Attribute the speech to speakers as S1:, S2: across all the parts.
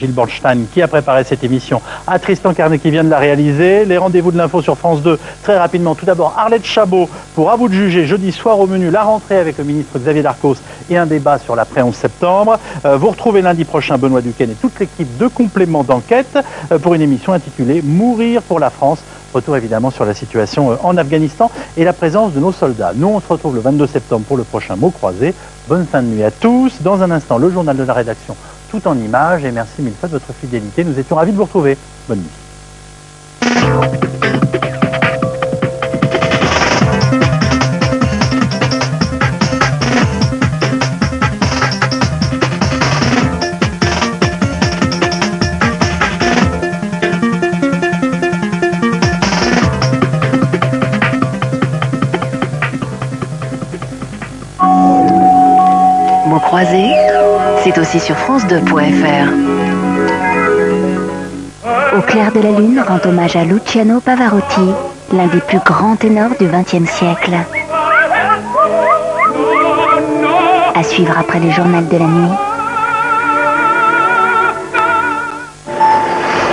S1: Gilles Bornstein qui a préparé cette émission, à Tristan Carnet qui vient de la réaliser. Les rendez-vous de l'info sur France 2, très rapidement. Tout d'abord, Arlette Chabot, pour À vous de juger, jeudi soir au menu, la rentrée avec le ministre Xavier Darcos et un débat sur l'après-11 septembre. Vous retrouvez lundi prochain Benoît Duquesne et toute l'équipe de Complément d'enquête pour une émission intitulée Mourir pour la France. Retour évidemment sur la situation en Afghanistan et la présence de nos soldats. Nous, on se retrouve le 22 septembre pour le prochain Mot croisé. Bonne fin de nuit à tous. Dans un instant, le journal de la rédaction, tout en images. Et merci mille fois de votre fidélité. Nous étions ravis de vous retrouver. Bonne nuit.
S2: Mots croisés, c'est aussi sur France2.fr.
S3: Au clair de la lune rend hommage à Luciano Pavarotti, l'un des plus grands ténors du XXe siècle. À suivre après le journal de la nuit.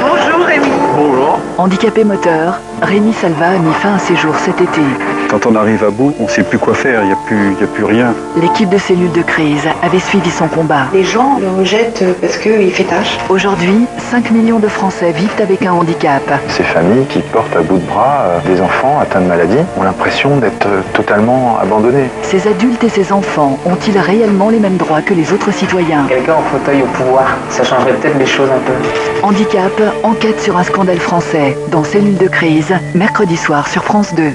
S4: Bonjour Rémi.
S5: Bonjour.
S6: Handicapé moteur, Rémi Salva a mis fin à ses jours cet été.
S5: Quand on arrive à bout, on ne sait plus quoi faire, il n'y a plus rien.
S6: L'équipe de cellules de crise avait suivi son combat.
S4: Les gens le rejettent parce qu'il fait tâche.
S6: Aujourd'hui, 5 millions de Français vivent avec un handicap.
S7: Ces familles qui portent à bout de bras des enfants atteints de maladie ont l'impression d'être totalement abandonnés.
S6: Ces adultes et ces enfants ont-ils réellement les mêmes droits que les autres citoyens?
S8: Quelqu'un en fauteuil au pouvoir, ça changerait peut-être les choses un peu.
S6: Handicap, enquête sur un scandale français, dans Cellules de crise, mercredi soir sur France 2.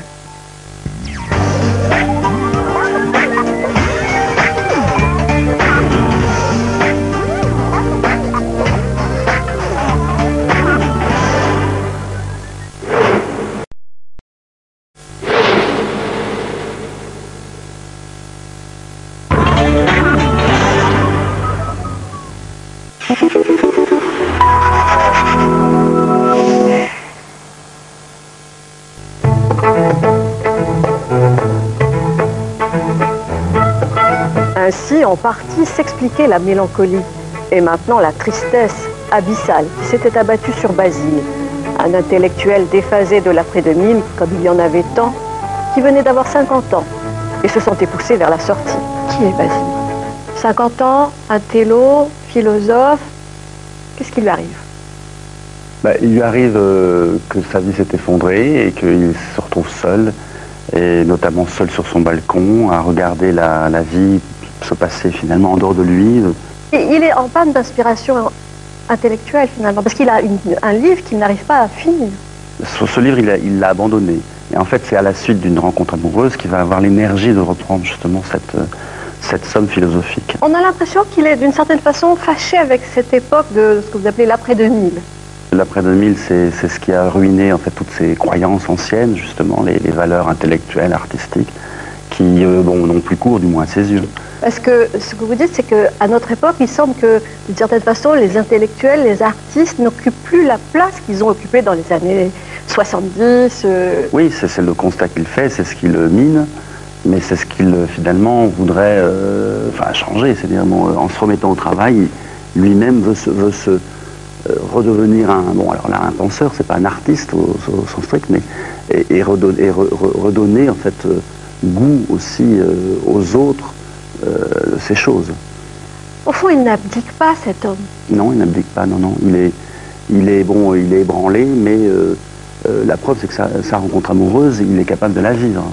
S9: Ainsi, en partie, s'expliquait la mélancolie et maintenant la tristesse abyssale qui s'était abattue sur Basile, un intellectuel déphasé de l'après-2000, comme il y en avait tant, qui venait d'avoir 50 ans et se sentait poussé vers la sortie. Qui est Basile? 50 ans, un télo, philosophe, qu'est-ce qui lui arrive?
S10: Il lui arrive que sa vie s'est effondrée et qu'il se retrouve seul, et notamment seul sur son balcon, à regarder la vie se passer finalement en dehors de lui.
S9: Et il est en panne d'inspiration intellectuelle finalement, parce qu'il a un livre qu'il n'arrive pas à finir.
S10: Ce livre, il l'a abandonné. Et en fait, c'est à la suite d'une rencontre amoureuse qu'il va avoir l'énergie de reprendre justement cette somme philosophique.
S9: On a l'impression qu'il est d'une certaine façon fâché avec cette époque de ce que vous appelez l'après-2000.
S10: L'après-2000, c'est ce qui a ruiné en fait toutes ces croyances anciennes, justement, les valeurs intellectuelles, artistiques, qui n'ont plus cours, du moins à ses yeux.
S9: Parce que ce que vous dites, c'est qu'à notre époque, il semble que, d'une certaine façon, les intellectuels, les artistes n'occupent plus la place qu'ils ont occupée dans les années 70.
S10: Oui, c'est le constat qu'il fait, c'est ce qu'il mine, mais c'est ce qu'il finalement voudrait changer. C'est-à-dire, en se remettant au travail, lui-même veut se redevenir un penseur, c'est pas un artiste au sens strict, mais redonner en fait goût aussi aux autres ces choses.
S9: Au fond, il n'abdique pas, cet homme.
S10: Non, il n'abdique pas, non. Il est ébranlé, mais la preuve, c'est que sa rencontre amoureuse, il est capable de la vivre.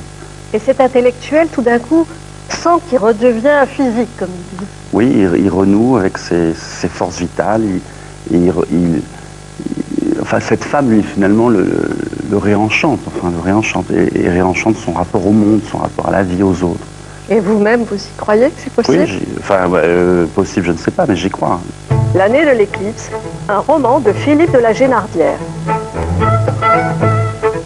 S9: Et cet intellectuel, tout d'un coup, sent qu'il redevient physique, comme il dit.
S10: Oui, il renoue avec ses forces vitales. Cette femme, lui, finalement, le réenchante, et réenchante son rapport au monde, son rapport à la vie, aux autres.
S9: Et vous-même, vous y croyez que c'est possible?
S10: Oui, possible, je ne sais pas, mais j'y crois.
S9: L'année de l'éclipse, un roman de Philippe de la Génardière.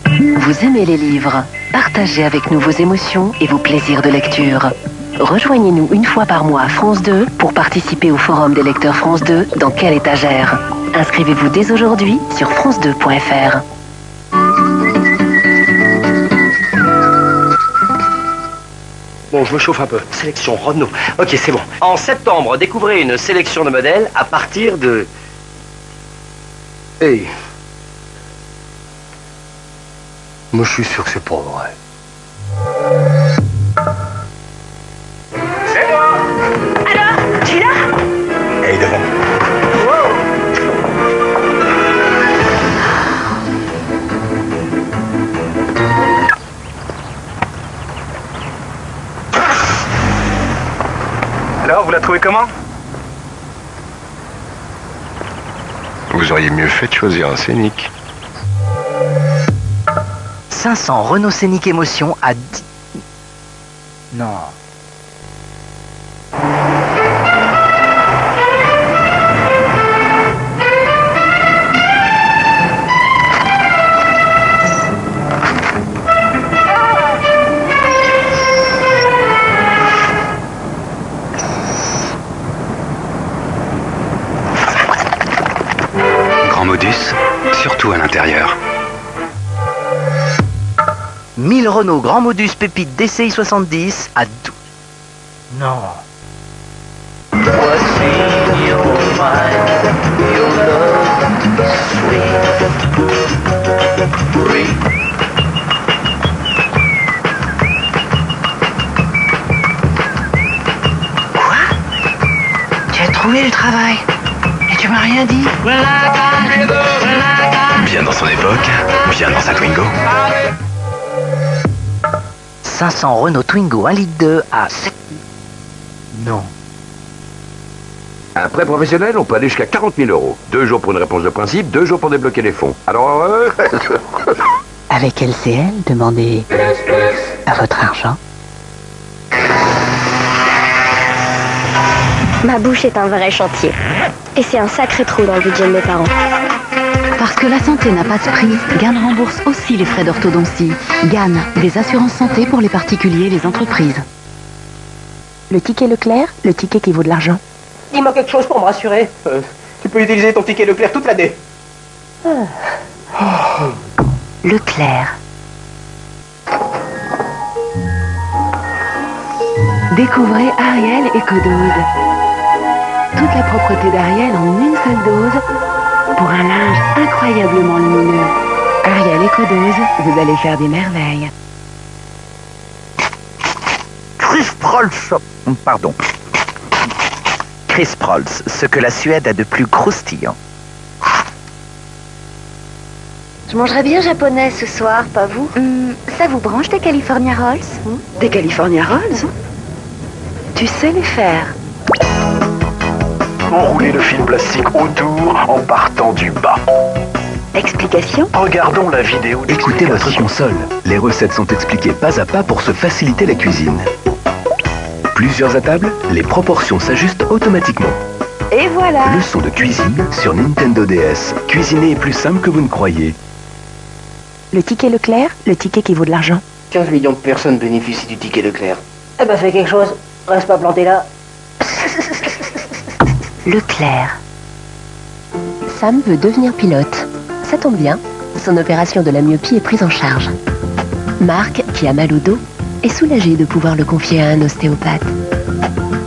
S2: Vous aimez les livres? Partagez avec nous vos émotions et vos plaisirs de lecture. Rejoignez-nous une fois par mois à France 2 pour participer au forum des lecteurs France 2 dans Quelle étagère? Inscrivez-vous dès aujourd'hui sur France2.fr.
S11: Bon, je me chauffe un peu. Sélection Renault. Ok, c'est bon. En septembre, découvrez une sélection de modèles à partir de Hey. Moi, je suis sûr que c'est pas vrai.
S12: C'est moi. Alors, tu es là?
S11: Hey, devant.
S7: Alors, vous la trouvez comment?
S11: Vous auriez mieux fait de choisir un Scénic.
S13: 500 Renault Scénic Émotion à 10... Non.
S14: Grand modus, surtout à l'intérieur.
S13: 1000 Renault Grand Modus Pépite DCI 70 à 12... Non.
S12: Quoi? Tu as trouvé le travail et tu m'as rien dit?
S14: Bien dans son époque, bien dans sa Twingo.
S13: 500 Renault Twingo 1,2 litre à 7... Non.
S15: Un prêt professionnel, on peut aller jusqu'à 40 000 €. 2 jours pour une réponse de principe, 2 jours pour débloquer les fonds. Alors...
S2: Avec LCL, demandez à votre argent.
S16: Ma bouche est un vrai chantier. Et c'est un sacré trou dans le budget de mes parents.
S6: Parce que la santé n'a pas de prix, Gann rembourse aussi les frais d'orthodontie. Gann, des assurances santé pour les particuliers et les entreprises.
S2: Le ticket Leclerc, le ticket qui vaut de l'argent.
S8: Dis-moi quelque chose pour me rassurer. Tu peux utiliser ton ticket Leclerc toute l'année.
S2: Leclerc. Découvrez Ariel Eco-Dose. Toute la propreté d'Ariel en une seule dose pour un linge incroyablement lumineux. Ariel Eco-Dose, vous allez faire des merveilles.
S13: Chris Prolls. Pardon. Chris Prolls, ce que la Suède a de plus croustillant.
S16: Je mangerais bien japonais ce soir, pas vous?
S3: Ça vous branche des California Rolls?
S6: Des California Rolls? Tu sais les faire.
S7: Enrouler le film plastique autour en partant du bas.
S3: Explication?
S7: Regardons la vidéo.
S14: Écoutez votre console. Les recettes sont expliquées pas à pas pour se faciliter la cuisine. Plusieurs à table, les proportions s'ajustent automatiquement.
S2: Et voilà.
S14: Leçon de cuisine sur Nintendo DS. Cuisiner est plus simple que vous ne croyez.
S2: Le ticket Leclerc, le ticket qui vaut de l'argent.
S8: 15 millions de personnes bénéficient du ticket Leclerc.
S9: Eh ben fais quelque chose, reste pas planté là.
S2: Leclerc. Sam veut devenir pilote. Ça tombe bien, son opération de la myopie est prise en charge. Marc, qui a mal au dos, est soulagé de pouvoir le confier à un ostéopathe.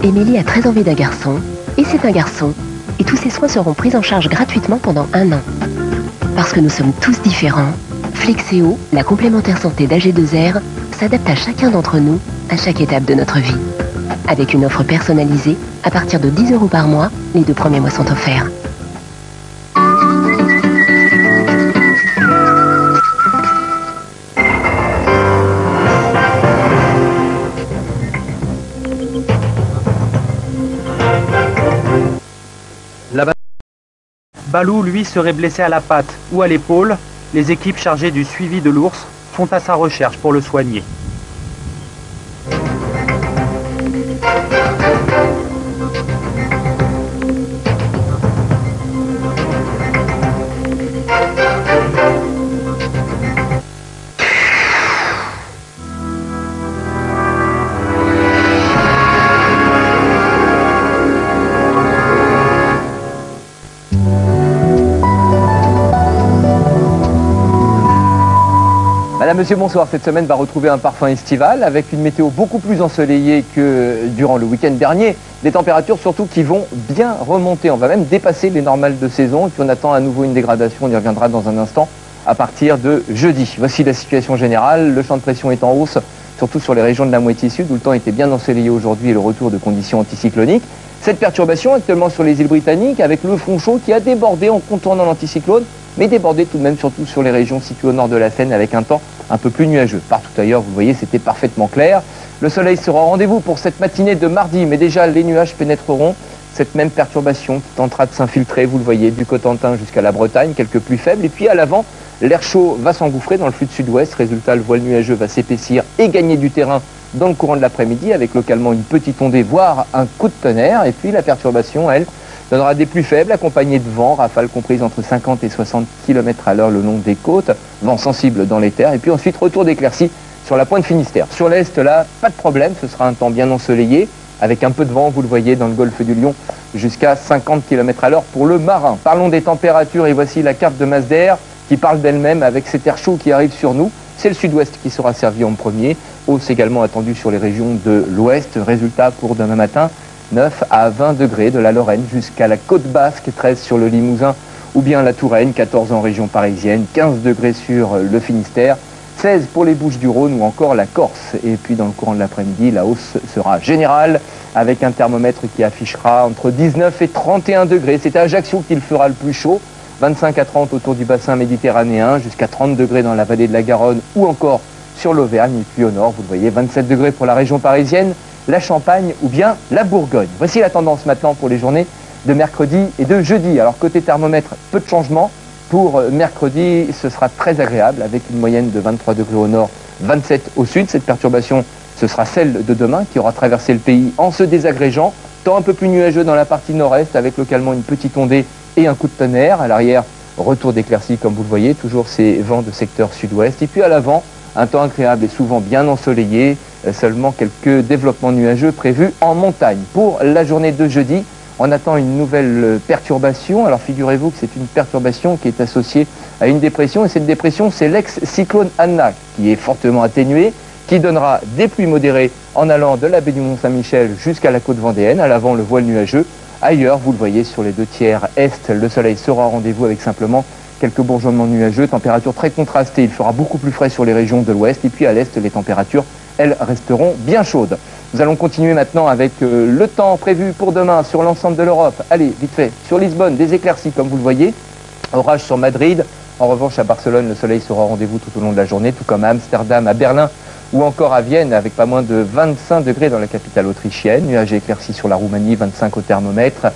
S2: Émilie a très envie d'un garçon, et c'est un garçon, et tous ses soins seront pris en charge gratuitement pendant 1 an. Parce que nous sommes tous différents, Flexéo, la complémentaire santé d'AG2R, s'adapte à chacun d'entre nous, à chaque étape de notre vie. Avec une offre personnalisée, à partir de 10 € par mois, les 2 premiers mois sont offerts.
S1: Balou, lui, serait blessé à la patte ou à l'épaule. Les équipes chargées du suivi de l'ours font à sa recherche pour le soigner.
S17: Madame, Monsieur, bonsoir. Cette semaine va retrouver un parfum estival avec une météo beaucoup plus ensoleillée que durant le week-end dernier. Des températures surtout qui vont bien remonter. On va même dépasser les normales de saison et puis on attend à nouveau une dégradation. On y reviendra dans un instant à partir de jeudi. Voici la situation générale. Le champ de pression est en hausse, surtout sur les régions de la moitié sud où le temps était bien ensoleillé aujourd'hui et le retour de conditions anticycloniques. Cette perturbation actuellement sur les îles britanniques avec le front chaud qui a débordé en contournant l'anticyclone, mais débordé tout de même surtout sur les régions situées au nord de la Seine avec un temps un peu plus nuageux. Partout ailleurs, vous voyez, c'était parfaitement clair. Le soleil sera au rendez-vous pour cette matinée de mardi, mais déjà les nuages pénétreront cette même perturbation qui tentera de s'infiltrer, vous le voyez, du Cotentin jusqu'à la Bretagne, quelques plus faibles. Et puis à l'avant, l'air chaud va s'engouffrer dans le flux de sud-ouest. Résultat, le voile nuageux va s'épaissir et gagner du terrain dans le courant de l'après-midi, avec localement une petite ondée, voire un coup de tonnerre. Et puis la perturbation, elle, donnera des plus faibles, accompagnés de vents, rafales comprises entre 50 et 60 km à l'heure le long des côtes, vent sensible dans les terres, et puis ensuite retour d'éclaircies sur la pointe Finistère. Sur l'est, là, pas de problème, ce sera un temps bien ensoleillé, avec un peu de vent, vous le voyez, dans le golfe du Lion, jusqu'à 50 km à l'heure pour le marin. Parlons des températures, et voici la carte de masse d'air qui parle d'elle-même avec cet air chaud qui arrive sur nous. C'est le sud-ouest qui sera servi en premier, hausse également attendue sur les régions de l'ouest. Résultat pour demain matin, 9 à 20 degrés de la Lorraine jusqu'à la côte basque, 13 sur le Limousin ou bien la Touraine, 14 en région parisienne, 15 degrés sur le Finistère, 16 pour les Bouches-du-Rhône ou encore la Corse. Et puis dans le courant de l'après-midi, la hausse sera générale avec un thermomètre qui affichera entre 19 et 31 degrés. C'est à Ajaccio qu'il fera le plus chaud, 25 à 30 autour du bassin méditerranéen, jusqu'à 30 degrés dans la vallée de la Garonne ou encore sur l'Auvergne. Et puis au nord, vous le voyez, 27 degrés pour la région parisienne, la Champagne ou bien la Bourgogne. Voici la tendance maintenant pour les journées de mercredi et de jeudi. Alors côté thermomètre, peu de changements. Pour mercredi, ce sera très agréable avec une moyenne de 23 degrés au nord, 27 au sud. Cette perturbation, ce sera celle de demain qui aura traversé le pays en se désagrégeant. Temps un peu plus nuageux dans la partie nord-est avec localement une petite ondée et un coup de tonnerre. À l'arrière, retour d'éclaircies comme vous le voyez, toujours ces vents de secteur sud-ouest. Et puis à l'avant, un temps agréable et souvent bien ensoleillé, seulement quelques développements nuageux prévus en montagne. Pour la journée de jeudi, on attend une nouvelle perturbation. Alors figurez-vous que c'est une perturbation qui est associée à une dépression, et cette dépression, c'est l'ex-cyclone Anna, qui est fortement atténuée, qui donnera des pluies modérées en allant de la baie du Mont-Saint-Michel jusqu'à la côte vendéenne. À l'avant, le voile nuageux. Ailleurs, vous le voyez, sur les deux tiers est, le soleil sera au rendez-vous avec simplement quelques bourgeonnements nuageux, températures très contrastées. Il fera beaucoup plus frais sur les régions de l'ouest. Et puis à l'est, les températures, elles, resteront bien chaudes. Nous allons continuer maintenant avec le temps prévu pour demain sur l'ensemble de l'Europe. Allez, vite fait, sur Lisbonne, des éclaircies comme vous le voyez. Orage sur Madrid. En revanche, à Barcelone, le soleil sera au rendez-vous tout au long de la journée, tout comme à Amsterdam, à Berlin ou encore à Vienne, avec pas moins de 25 degrés dans la capitale autrichienne. Nuages éclaircis sur la Roumanie, 25 au thermomètre.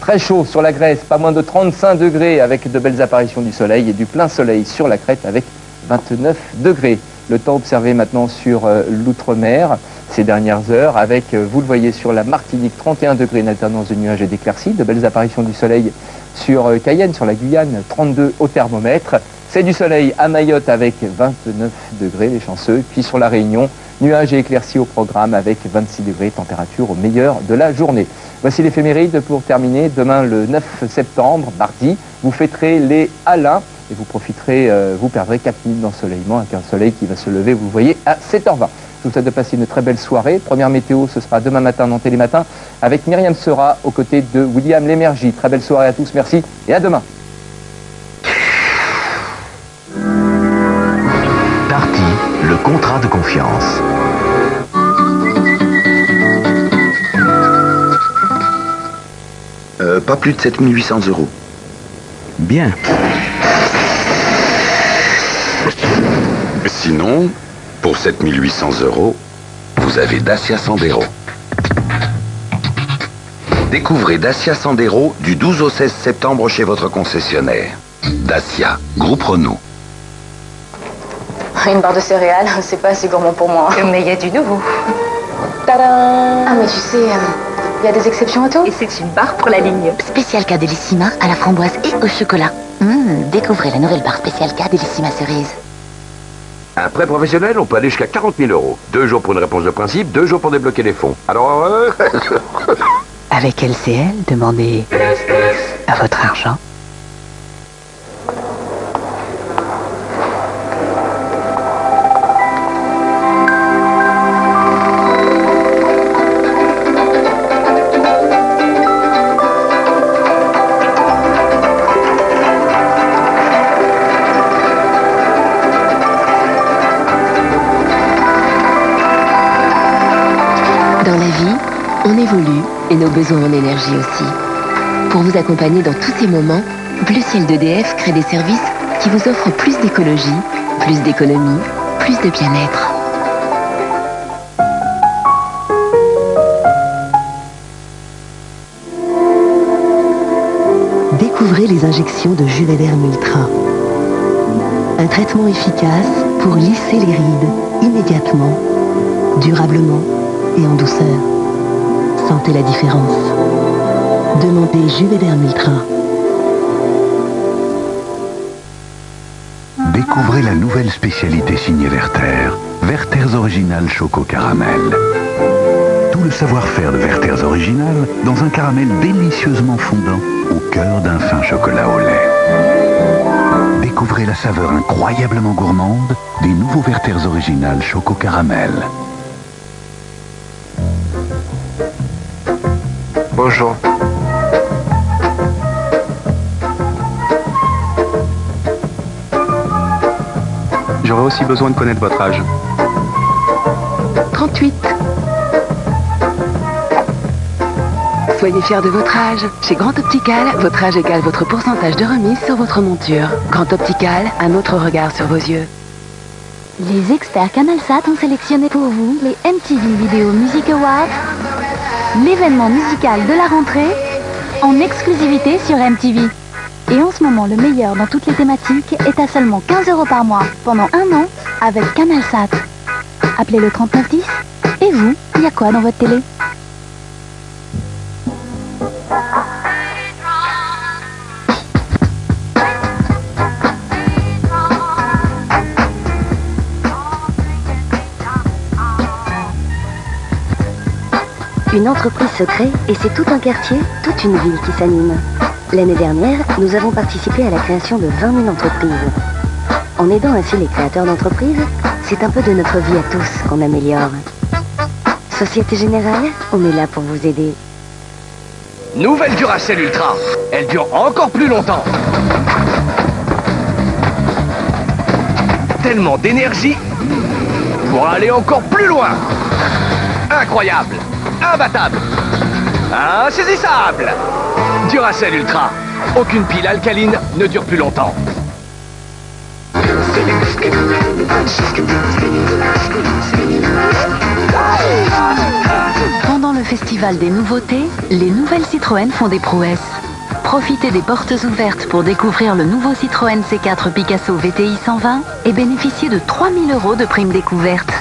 S17: Très chaud sur la Grèce, pas moins de 35 degrés avec de belles apparitions du soleil, et du plein soleil sur la Crète avec 29 degrés. Le temps observé maintenant sur l'outre-mer ces dernières heures avec, vous le voyez, sur la Martinique, 31 degrés, une alternance de nuages et d'éclaircies. De belles apparitions du soleil sur Cayenne, sur la Guyane, 32 au thermomètre. C'est du soleil à Mayotte avec 29 degrés, les chanceux. Puis sur la Réunion, nuages et éclaircies au programme avec 26 degrés, température au meilleur de la journée. Voici l'éphéméride pour terminer. Demain, le 9 septembre, mardi, vous fêterez les Halins et vous profiterez, vous perdrez 4 minutes d'ensoleillement avec un soleil qui va se lever, vous le voyez, à 7h20. Je vous souhaite de passer une très belle soirée. Première météo, ce sera demain matin dans Télématin avec Myriam Sera aux côtés de William Lémergie. Très belle soirée à tous, merci et à demain.
S14: Darty, le contrat de confiance.
S11: Pas plus de 7 800 €.
S14: Bien.
S11: Sinon, pour 7 800 €, vous avez Dacia Sandero. Découvrez Dacia Sandero du 12 au 16 septembre chez votre concessionnaire. Dacia, groupe Renault.
S18: Une barre de céréales, c'est pas assez gourmand pour moi.
S12: Mais il y a du nouveau.
S18: Tadam! Ah mais tu sais, il y a des exceptions auto.
S12: Et c'est une barre pour la ligne.
S6: Spécial K Delissima à la framboise et au chocolat. Découvrez la nouvelle barre spéciale K Delissima cerise.
S15: Un prêt professionnel, on peut aller jusqu'à 40 000 €. 2 jours pour une réponse de principe, 2 jours pour débloquer les fonds. Alors...
S2: Avec LCL, demandez à votre argent. Et nos besoins en énergie aussi. Pour vous accompagner dans tous ces moments, Bleu Ciel d'EDF crée des services qui vous offrent plus d'écologie, plus d'économie, plus de bien-être. Découvrez les injections de Juvederm Ultra. Un traitement efficace pour lisser les rides immédiatement, durablement et en douceur. Sentez la différence. Demandez Juvederm Ultra.
S19: Découvrez la nouvelle spécialité signée Werther. Werther's Original Choco Caramel. Tout le savoir-faire de Werther's Original dans un caramel délicieusement fondant au cœur d'un fin chocolat au lait. Découvrez la saveur incroyablement gourmande des nouveaux Werther's Original Choco Caramel.
S7: Bonjour.
S5: J'aurais aussi besoin de connaître votre âge.
S2: 38. Soyez fiers de votre âge. Chez Grand Optical, votre âge égale votre pourcentage de remise sur votre monture. Grand Optical, un autre regard sur vos yeux.
S3: Les experts CanalSat ont sélectionné pour vous les MTV Video Music Awards, l'événement musical de la rentrée, en exclusivité sur MTV. Et en ce moment, le meilleur dans toutes les thématiques est à seulement 15 € par mois pendant 1 an avec CanalSat. Appelez le 3910. Et vous, il y a quoi dans votre télé ?
S16: Une entreprise se crée et c'est tout un quartier, toute une ville qui s'anime. L'année dernière, nous avons participé à la création de 20 000 entreprises. En aidant ainsi les créateurs d'entreprises, c'est un peu de notre vie à tous qu'on améliore. Société Générale, on est là pour vous aider.
S13: Nouvelle Duracell Ultra. Elle dure encore plus longtemps. Tellement d'énergie pour aller encore plus loin. Incroyable. Imbattable. Insaisissable. Duracell Ultra. Aucune pile alcaline ne dure plus longtemps.
S6: Pendant le festival des nouveautés, les nouvelles Citroën font des prouesses. Profitez des portes ouvertes pour découvrir le nouveau Citroën C4 Picasso VTI 120 et bénéficiez de 3 000 € de prime découverte.